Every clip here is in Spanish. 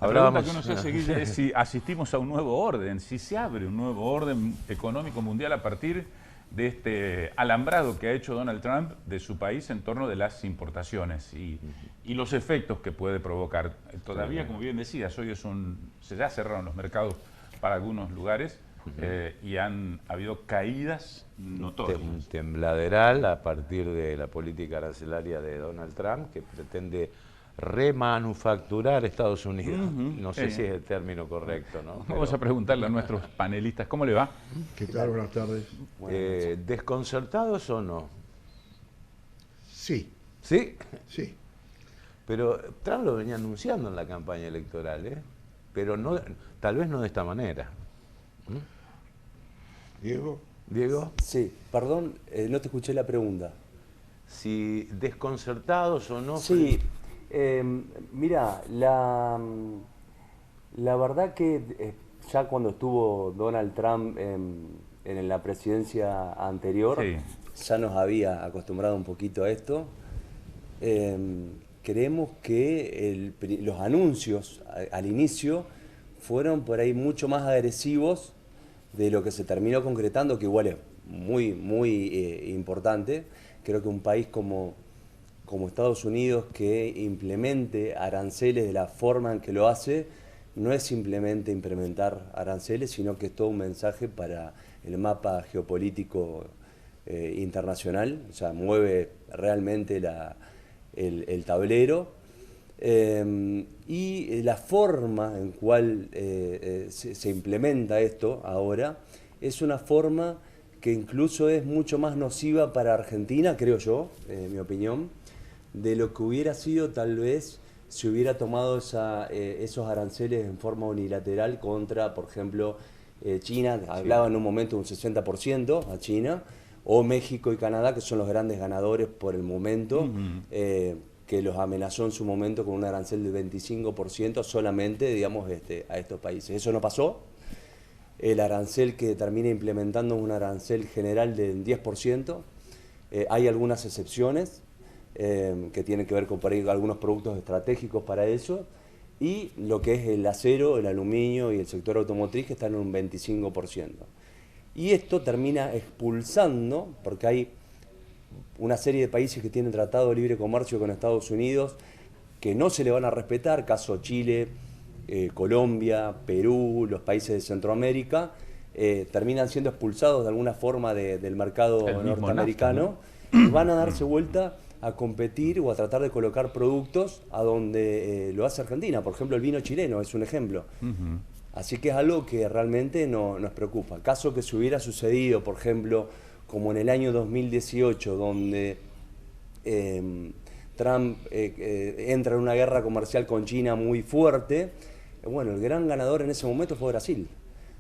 La pregunta que uno se hace, Guille, es si asistimos a un nuevo orden, si se abre un nuevo orden económico mundial a partir de este alambrado que ha hecho Donald Trump de su país en torno de las importaciones y los efectos que puede provocar. Todavía, como bien decías, hoy se ya cerraron los mercados para algunos lugares y han habido caídas notorias. Un tembladeral a partir de la política arancelaria de Donald Trump que pretende remanufacturar Estados Unidos. No sé si es el término correcto, ¿no? Vamos a preguntarle a nuestros panelistas, ¿cómo le va? ¿Qué tal? Buenas tardes. ¿Desconcertados o no? Sí. ¿Sí? Sí. Pero Trump lo venía anunciando en la campaña electoral, ¿eh? Pero no, tal vez no de esta manera. ¿Diego? ¿Diego? Sí, perdón, no te escuché la pregunta. Si desconcertados o no. Sí, mira, la verdad que ya cuando estuvo Donald Trump en la presidencia anterior, ya nos había acostumbrado un poquito a esto. Creemos que los anuncios al inicio fueron por ahí mucho más agresivos de lo que se terminó concretando, que igual es muy, muy importante. Creo que un país como Estados Unidos que implemente aranceles de la forma en que lo hace, no es simplemente implementar aranceles, sino que es todo un mensaje para el mapa geopolítico internacional, o sea, mueve realmente el tablero. Y la forma en cual se implementa esto ahora es una forma que incluso es mucho más nociva para Argentina, creo yo, en mi opinión, de lo que hubiera sido tal vez si hubiera tomado esos aranceles en forma unilateral contra, por ejemplo, China, hablaba en un momento de un 60% a China, o México y Canadá, que son los grandes ganadores por el momento, que los amenazó en su momento con un arancel del 25% solamente, digamos, a estos países. Eso no pasó. El arancel que termina implementando es un arancel general del 10%. Hay algunas excepciones que tienen que ver con por ahí algunos productos estratégicos para eso. Y lo que es el acero, el aluminio y el sector automotriz, que están en un 25%. Y esto termina expulsando, porque hay una serie de países que tienen tratado de libre comercio con Estados Unidos que no se le van a respetar, caso Chile, Colombia, Perú, los países de Centroamérica, terminan siendo expulsados de alguna forma del mercado norteamericano, NAFTA, ¿no? Y van a darse vuelta a competir o a tratar de colocar productos a donde lo hace Argentina. Por ejemplo, el vino chileno es un ejemplo. Así que es algo que realmente nos preocupa. Caso que se hubiera sucedido, por ejemplo, como en el año 2018, donde Trump entra en una guerra comercial con China muy fuerte, bueno, el gran ganador en ese momento fue Brasil.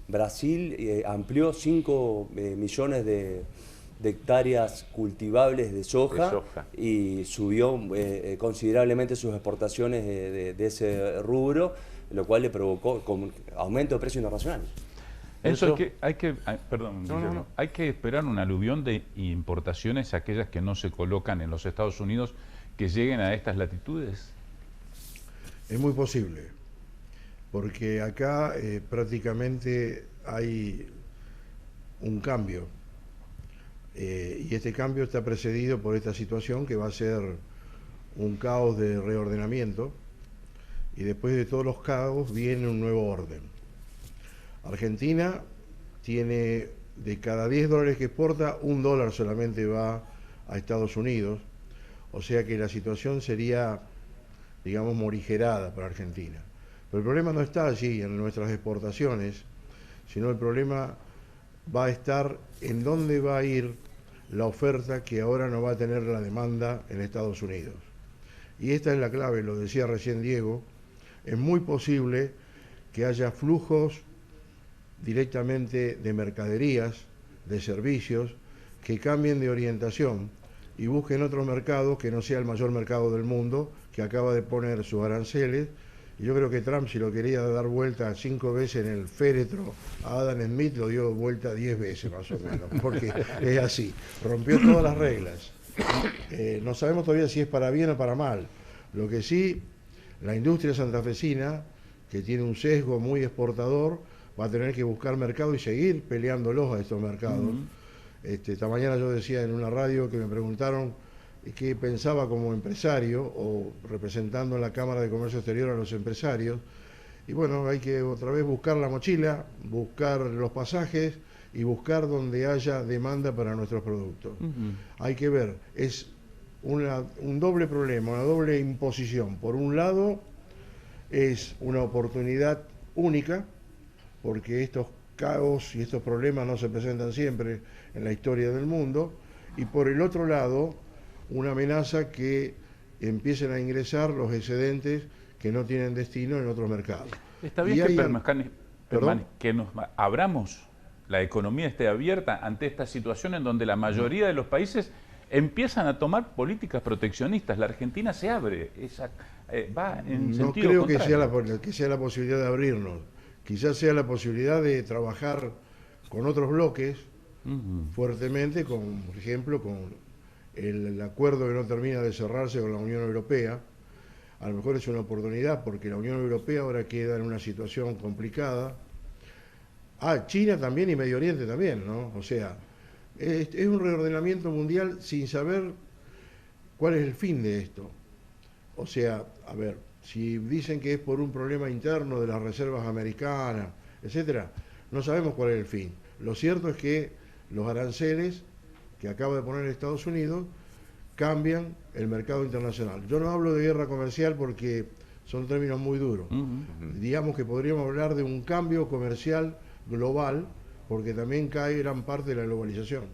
Brasil amplió 5 millones de hectáreas cultivables de soja y subió considerablemente sus exportaciones de ese rubro, lo cual le provocó aumento de precios internacionales. Eso hay que esperar un aluvión de importaciones, aquellas que no se colocan en los Estados Unidos, que lleguen a estas latitudes. Es muy posible, porque acá prácticamente hay un cambio, y este cambio está precedido por esta situación que va a ser un caos de reordenamiento, y después de todos los caos viene un nuevo orden. Argentina tiene, de cada 10 dólares que exporta, $1 solamente va a Estados Unidos, o sea que la situación sería, digamos, morigerada para Argentina. Pero el problema no está allí en nuestras exportaciones, sino el problema va a estar en dónde va a ir la oferta que ahora no va a tener la demanda en Estados Unidos. Y esta es la clave, lo decía recién Diego, es muy posible que haya flujos directamente de mercaderías, de servicios, que cambien de orientación y busquen otro mercado que no sea el mayor mercado del mundo, que acaba de poner sus aranceles. Y yo creo que Trump, si lo quería dar vuelta 5 veces en el féretro a Adam Smith, lo dio vuelta 10 veces más o menos, porque es así, rompió todas las reglas. No sabemos todavía si es para bien o para mal. Lo que sí, la industria santafesina que tiene un sesgo muy exportador, va a tener que buscar mercado y seguir peleándolos a estos mercados. Esta mañana yo decía en una radio que me preguntaron qué pensaba como empresario o representando en la Cámara de Comercio Exterior a los empresarios. Y bueno, hay que otra vez buscar la mochila, buscar los pasajes y buscar donde haya demanda para nuestros productos. Hay que ver, es un doble problema, una doble imposición. Por un lado, es una oportunidad única, porque estos caos y estos problemas no se presentan siempre en la historia del mundo, y por el otro lado, una amenaza que empiecen a ingresar los excedentes que no tienen destino en otros mercados. Está bien que nos abramos, la economía esté abierta ante esta situación en donde la mayoría de los países empiezan a tomar políticas proteccionistas. La Argentina se abre, va en sentido contrario. No creo que sea la posibilidad de abrirnos. Quizás sea la posibilidad de trabajar con otros bloques fuertemente, por ejemplo, con el acuerdo que no termina de cerrarse con la Unión Europea. A lo mejor es una oportunidad porque la Unión Europea ahora queda en una situación complicada. China también y Medio Oriente también, ¿no? O sea, es un reordenamiento mundial sin saber cuál es el fin de esto. O sea, a ver, si dicen que es por un problema interno de las reservas americanas, etcétera, no sabemos cuál es el fin. Lo cierto es que los aranceles que acaba de poner Estados Unidos cambian el mercado internacional. Yo no hablo de guerra comercial porque son términos muy duros. Digamos que podríamos hablar de un cambio comercial global, porque también cae gran parte de la globalización.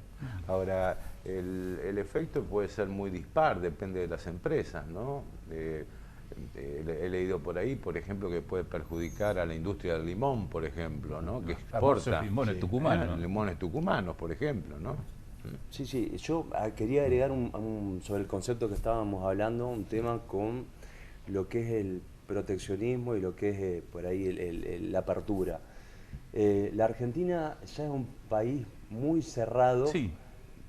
Ahora, el efecto puede ser muy dispar, depende de las empresas, ¿no? He leído por ahí, por ejemplo, que puede perjudicar a la industria del limón, por ejemplo, ¿no? Que exporta limones tucumanos. Limones tucumanos, por ejemplo, ¿no? Sí, yo quería agregar sobre el concepto que estábamos hablando, un tema con lo que es el proteccionismo y lo que es por ahí la apertura. La Argentina ya es un país muy cerrado, sí,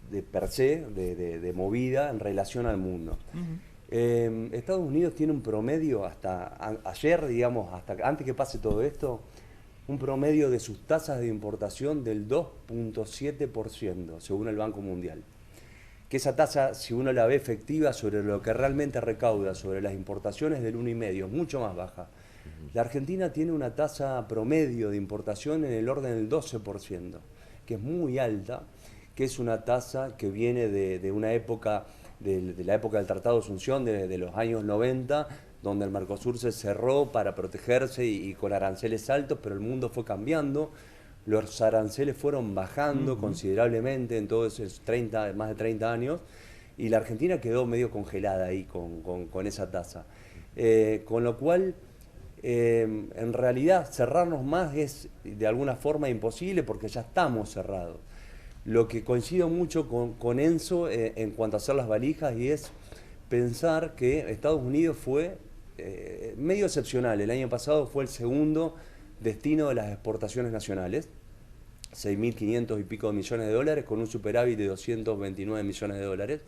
de per se, de movida en relación al mundo. Estados Unidos tiene un promedio hasta ayer, digamos, hasta antes que pase todo esto, un promedio de sus tasas de importación del 2.7%, según el Banco Mundial. Que esa tasa, si uno la ve efectiva sobre lo que realmente recauda sobre las importaciones, del 1,5%, es mucho más baja. La Argentina tiene una tasa promedio de importación en el orden del 12%, que es muy alta, que es una tasa que viene de una época, de la época del Tratado de Asunción, de los años 90, donde el Mercosur se cerró para protegerse y con aranceles altos, pero el mundo fue cambiando, los aranceles fueron bajando considerablemente en todos esos más de 30 años, y la Argentina quedó medio congelada ahí con esa tasa. Con lo cual, en realidad, cerrarnos más es de alguna forma imposible porque ya estamos cerrados. Lo que coincido mucho con Enzo en cuanto a hacer las valijas, y es pensar que Estados Unidos fue medio excepcional. El año pasado fue el segundo destino de las exportaciones nacionales, 6.500 y pico de millones de dólares, con un superávit de 229 millones de dólares.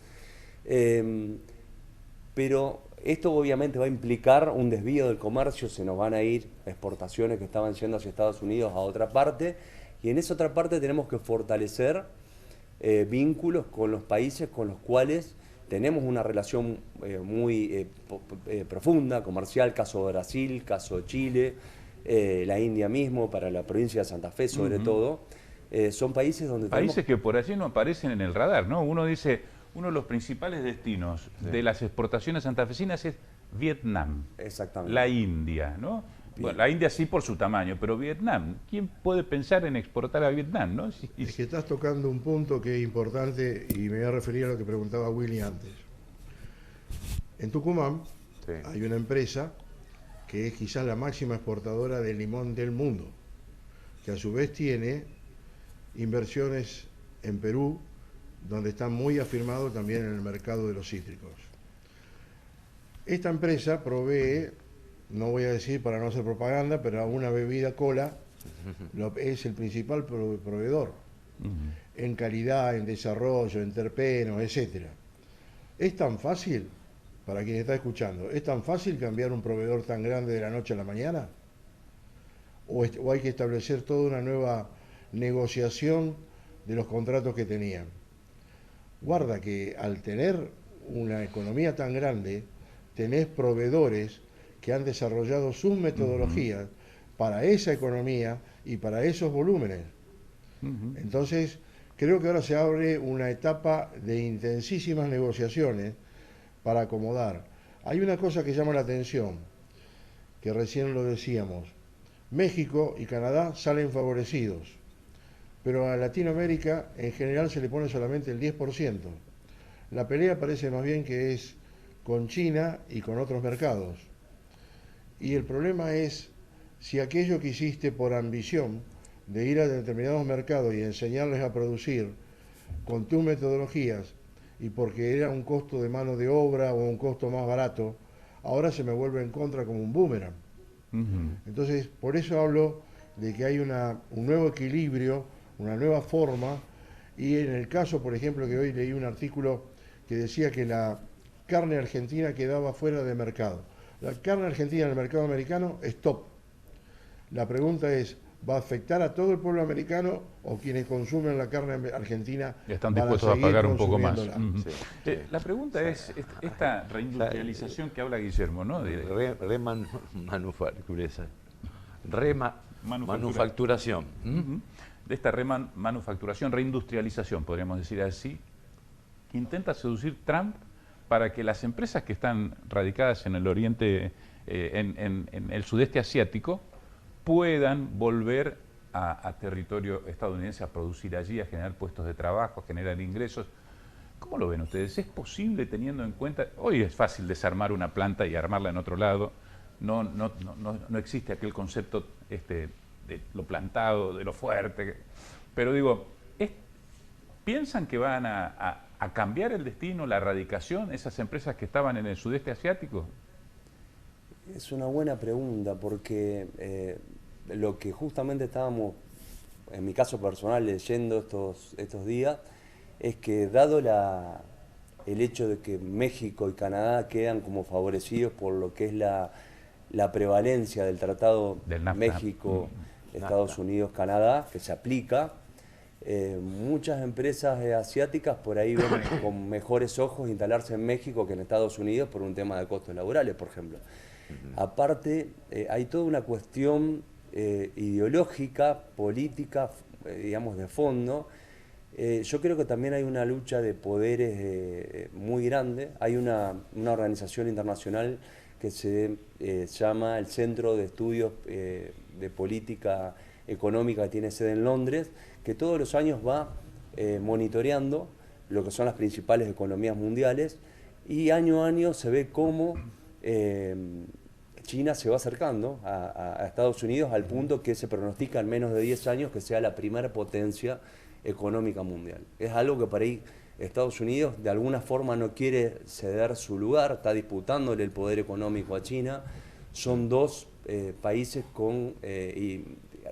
Pero esto obviamente va a implicar un desvío del comercio, se nos van a ir exportaciones que estaban yendo hacia Estados Unidos a otra parte, y en esa otra parte tenemos que fortalecer vínculos con los países con los cuales tenemos una relación muy profunda, comercial, caso Brasil, caso Chile, la India mismo, para la provincia de Santa Fe sobre todo. Son países donde países que por allí no aparecen en el radar, ¿no? Uno dice, uno de los principales destinos de las exportaciones santafesinas es Vietnam. Exactamente. La India, ¿no? Bueno, la India sí por su tamaño, pero Vietnam, ¿quién puede pensar en exportar a Vietnam, no? Es que estás tocando un punto que es importante y me voy a referir a lo que preguntaba Willy antes. En Tucumán hay una empresa que es quizás la máxima exportadora de limón del mundo, que a su vez tiene inversiones en Perú, donde está muy afirmado también en el mercado de los cítricos. Esta empresa provee, no voy a decir para no hacer propaganda, pero a una bebida cola es el principal proveedor en calidad, en desarrollo, en terpenos, etc. ¿Es tan fácil, para quien está escuchando, es tan fácil cambiar un proveedor tan grande de la noche a la mañana? o hay que establecer toda una nueva negociación de los contratos que tenían. Guarda que al tener una economía tan grande, tenés proveedores que han desarrollado sus metodologías para esa economía y para esos volúmenes. Entonces, creo que ahora se abre una etapa de intensísimas negociaciones para acomodar. Hay una cosa que llama la atención, que recién lo decíamos. México y Canadá salen favorecidos, pero a Latinoamérica en general se le pone solamente el 10%. La pelea parece más bien que es con China y con otros mercados. Y el problema es si aquello que hiciste por ambición de ir a determinados mercados y enseñarles a producir con tus metodologías y porque era un costo de mano de obra o un costo más barato, ahora se me vuelve en contra como un boomerang. Entonces, por eso hablo de que hay un nuevo equilibrio, una nueva forma, y en el caso, por ejemplo, que hoy leí un artículo que decía que la carne argentina quedaba fuera de mercado. La carne argentina en el mercado americano es top. La pregunta es, ¿va a afectar a todo el pueblo americano o quienes consumen la carne argentina están dispuestos a pagar un poco más? La pregunta Sí. es esta reindustrialización que habla Guillermo, ¿no? Manufacturación. De esta remanufacturación, reindustrialización, podríamos decir así, que intenta seducir Trump para que las empresas que están radicadas en el oriente, en el sudeste asiático, puedan volver a territorio estadounidense a producir allí, a generar puestos de trabajo, a generar ingresos. ¿Cómo lo ven ustedes? ¿Es posible teniendo en cuenta, hoy es fácil desarmar una planta y armarla en otro lado, no existe aquel concepto de lo plantado, de lo fuerte, pero digo, ¿piensan que van a cambiar el destino, la radicación, esas empresas que estaban en el sudeste asiático? Es una buena pregunta porque lo que justamente estábamos, en mi caso personal, leyendo estos días, es que dado el hecho de que México y Canadá quedan como favorecidos por lo que es la prevalencia del tratado del NAFTA. México, Estados Unidos, Canadá, que se aplica, muchas empresas asiáticas por ahí ven con mejores ojos instalarse en México que en Estados Unidos por un tema de costos laborales, por ejemplo. Aparte, hay toda una cuestión ideológica, política, digamos, de fondo. Yo creo que también hay una lucha de poderes muy grande. Hay una organización internacional que se llama el Centro de Estudios de Política Económica, que tiene sede en Londres, que todos los años va monitoreando lo que son las principales economías mundiales y año a año se ve cómo China se va acercando a Estados Unidos al punto que se pronostica en menos de 10 años que sea la primera potencia económica mundial. Es algo que para ahí Estados Unidos de alguna forma no quiere ceder su lugar, está disputándole el poder económico a China. Son dos países con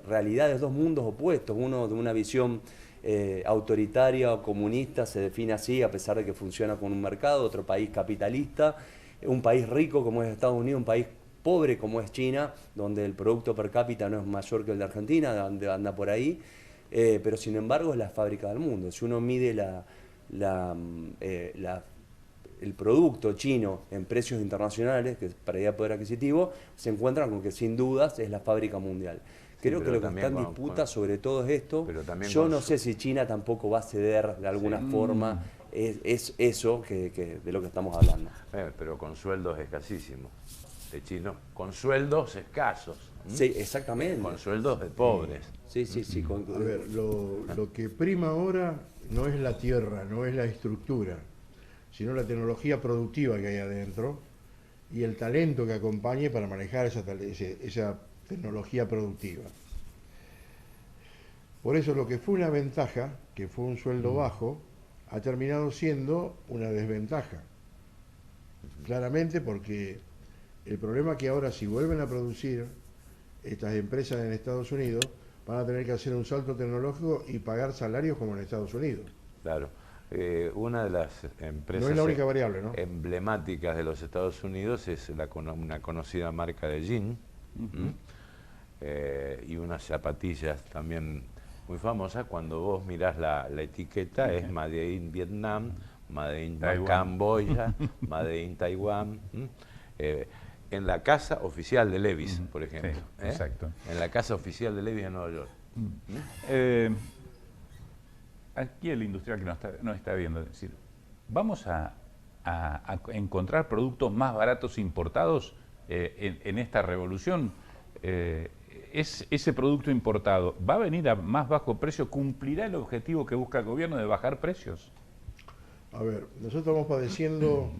realidades, dos mundos opuestos, uno de una visión autoritaria o comunista, se define así a pesar de que funciona con un mercado, otro país capitalista, un país rico como es Estados Unidos, un país pobre como es China, donde el producto per cápita no es mayor que el de Argentina, donde anda por ahí, pero sin embargo es la fábrica del mundo. Si uno mide el producto chino en precios internacionales, que es paridad de poder adquisitivo, se encuentran con que sin dudas es la fábrica mundial. Creo que lo que está en disputa sobre todo es esto. Yo no sé si China tampoco va a ceder de alguna forma. Es eso de lo que estamos hablando. Pero con sueldos escasísimos. De chinos, con sueldos escasos. Sí, exactamente. Con sueldos de pobres. Sí. A ver, lo que prima ahora no es la tierra, no es la estructura, sino la tecnología productiva que hay adentro y el talento que acompañe para manejar esa tecnología productiva. Por eso lo que fue una ventaja, que fue un sueldo bajo, ha terminado siendo una desventaja. Claramente porque el problema es que ahora si vuelven a producir estas empresas en Estados Unidos, van a tener que hacer un salto tecnológico y pagar salarios como en Estados Unidos. Claro. Una de las empresas no es la única variable, ¿no? emblemáticas de los Estados Unidos es una conocida marca de gin, y unas zapatillas también muy famosas. Cuando vos mirás la etiqueta, es Made in Vietnam, Made in Camboya, Made in Taiwán. En la casa oficial de Levi's, por ejemplo. Sí, exacto. En la casa oficial de Levi's en Nueva York. Aquí el industrial que nos está viendo, es decir, vamos a encontrar productos más baratos importados en esta revolución. Ese producto importado va a venir a más bajo precio, ¿cumplirá el objetivo que busca el gobierno de bajar precios? A ver, nosotros estamos padeciendo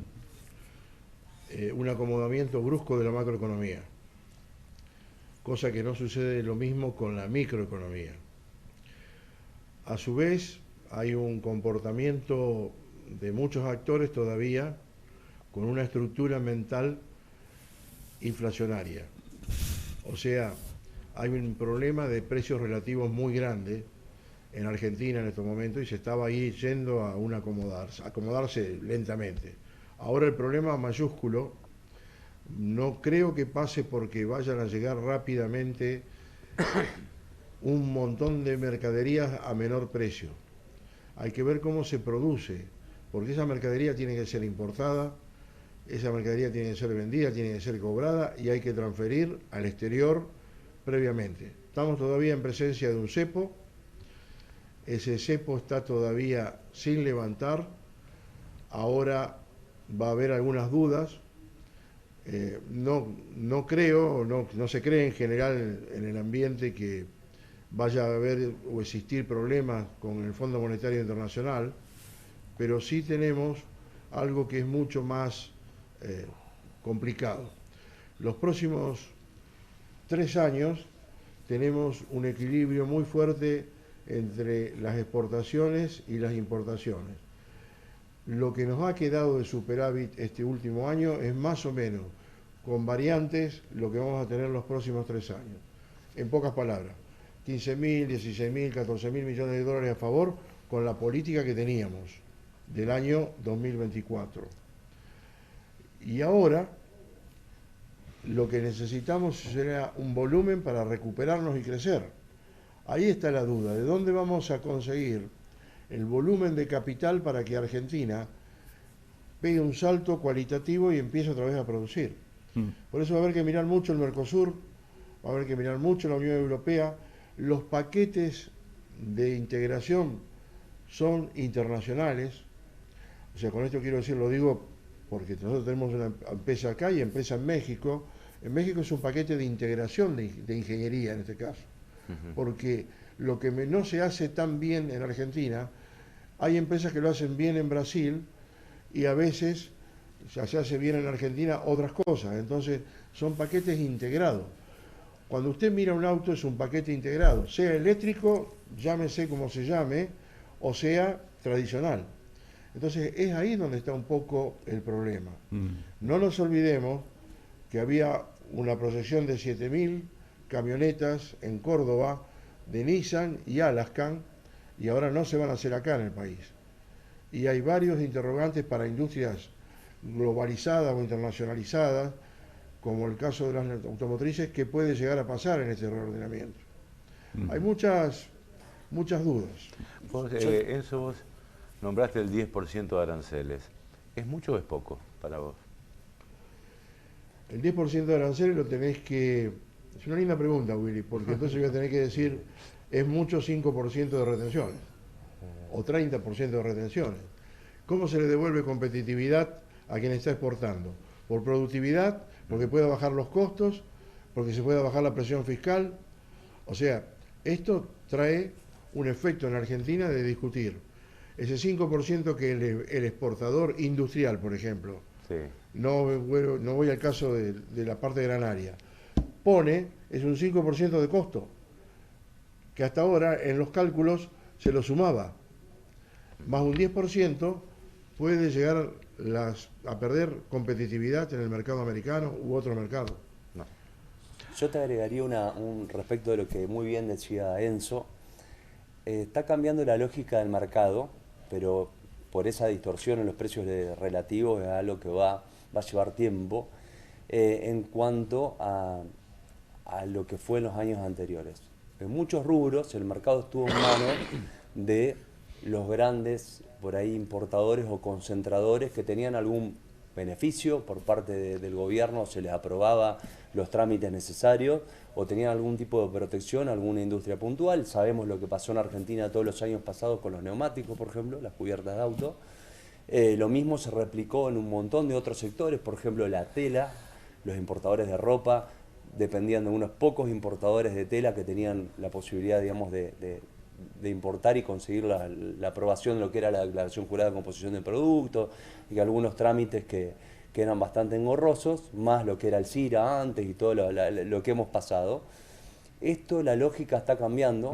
un acomodamiento brusco de la macroeconomía, cosa que no sucede lo mismo con la microeconomía. A su vez, hay un comportamiento de muchos actores todavía con una estructura mental inflacionaria. O sea, hay un problema de precios relativos muy grande en Argentina en estos momentos y se estaba ahí yendo a un acomodarse lentamente. Ahora el problema mayúsculo no creo que pase porque vayan a llegar rápidamente un montón de mercaderías a menor precio. Hay que ver cómo se produce, porque esa mercadería tiene que ser importada, esa mercadería tiene que ser vendida, tiene que ser cobrada y hay que transferir al exterior previamente. Estamos todavía en presencia de un cepo, ese cepo está todavía sin levantar, ahora va a haber algunas dudas, no creo, no se cree en general en el ambiente que vaya a haber o existir problemas con el Fondo Monetario Internacional, pero sí tenemos algo que es mucho más complicado. Los próximos 3 años tenemos un equilibrio muy fuerte entre las exportaciones y las importaciones. Lo que nos ha quedado de superávit este último año es más o menos, con variantes, lo que vamos a tener los próximos 3 años. En pocas palabras, 15.000, 16.000, 14.000 millones de dólares a favor con la política que teníamos del año 2024. Y ahora lo que necesitamos será un volumen para recuperarnos y crecer. Ahí está la duda, ¿de dónde vamos a conseguir el volumen de capital para que Argentina pegue un salto cualitativo y empiece otra vez a producir? Por eso va a haber que mirar mucho el Mercosur, va a haber que mirar mucho la Unión Europea. Los paquetes de integración son internacionales, o sea, con esto quiero decir, lo digo porque nosotros tenemos una empresa acá y empresa en México. En México es un paquete de integración de ingeniería en este caso, porque lo que no se hace tan bien en Argentina, hay empresas que lo hacen bien en Brasil y a veces se hace bien en Argentina otras cosas, entonces son paquetes integrados. Cuando usted mira un auto es un paquete integrado, sea eléctrico, llámese como se llame, o sea tradicional. Entonces es ahí donde está un poco el problema. No nos olvidemos que había una proyección de 7.000 camionetas en Córdoba de Nissan y Alaskan y ahora no se van a hacer acá en el país. Y hay varios interrogantes para industrias globalizadas o internacionalizadas, como el caso de las automotrices, que puede llegar a pasar en este reordenamiento. Hay muchas dudas. Enzo, vos nombraste el 10% de aranceles. ¿Es mucho o es poco para vos? El 10% de aranceles lo tenés que... Es una linda pregunta, Willy, porque entonces voy a tener que decir, es mucho 5% de retenciones, o 30% de retenciones. ¿Cómo se le devuelve competitividad a quien está exportando? Por productividad, porque pueda bajar los costos, porque se pueda bajar la presión fiscal. O sea, esto trae un efecto en Argentina de discutir. Ese 5% que el exportador industrial, por ejemplo, sí. no voy al caso de la parte granaria, pone, es un 5% de costo, que hasta ahora en los cálculos se lo sumaba, más un 10% puede llegar a perder competitividad en el mercado americano u otro mercado. No. Yo te agregaría un respecto de lo que muy bien decía Enzo. Está cambiando la lógica del mercado, pero por esa distorsión en los precios relativos es algo que va a llevar tiempo, en cuanto a a lo que fue en los años anteriores. En muchos rubros el mercado estuvo en manos de los grandes, por ahí, importadores o concentradores que tenían algún beneficio por parte del gobierno, se les aprobaba los trámites necesarios o tenían algún tipo de protección a alguna industria puntual. Sabemos lo que pasó en Argentina todos los años pasados con los neumáticos, por ejemplo, las cubiertas de auto. Lo mismo se replicó en un montón de otros sectores, por ejemplo la tela, los importadores de ropa dependían de unos pocos importadores de tela que tenían la posibilidad, digamos, de importar y conseguir la aprobación de lo que era la declaración jurada de composición de producto y algunos trámites que eran bastante engorrosos, más lo que era el CIRA antes y todo lo que hemos pasado. Esto, la lógica está cambiando.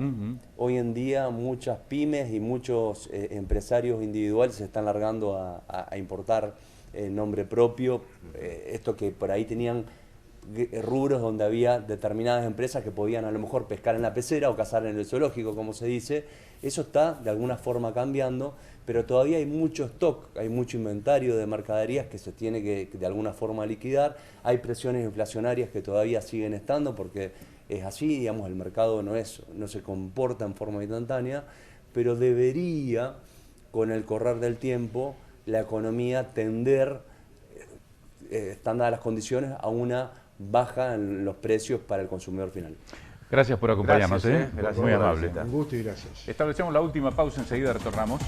Hoy en día muchas pymes y muchos empresarios individuales se están largando a importar en nombre propio. Esto que por ahí tenían rubros donde había determinadas empresas que podían a lo mejor pescar en la pecera o cazar en el zoológico, como se dice. Eso está de alguna forma cambiando, pero todavía hay mucho stock, hay mucho inventario de mercaderías que se tiene que de alguna forma liquidar. Hay presiones inflacionarias que todavía siguen estando porque es así, digamos, el mercado no se comporta en forma instantánea, pero debería, con el correr del tiempo, la economía tender, están dadas las condiciones, a una baja en los precios para el consumidor final. Gracias por acompañarnos. Gracias, gracias. Muy amable. Un gusto y gracias. Establecemos la última pausa, enseguida retornamos.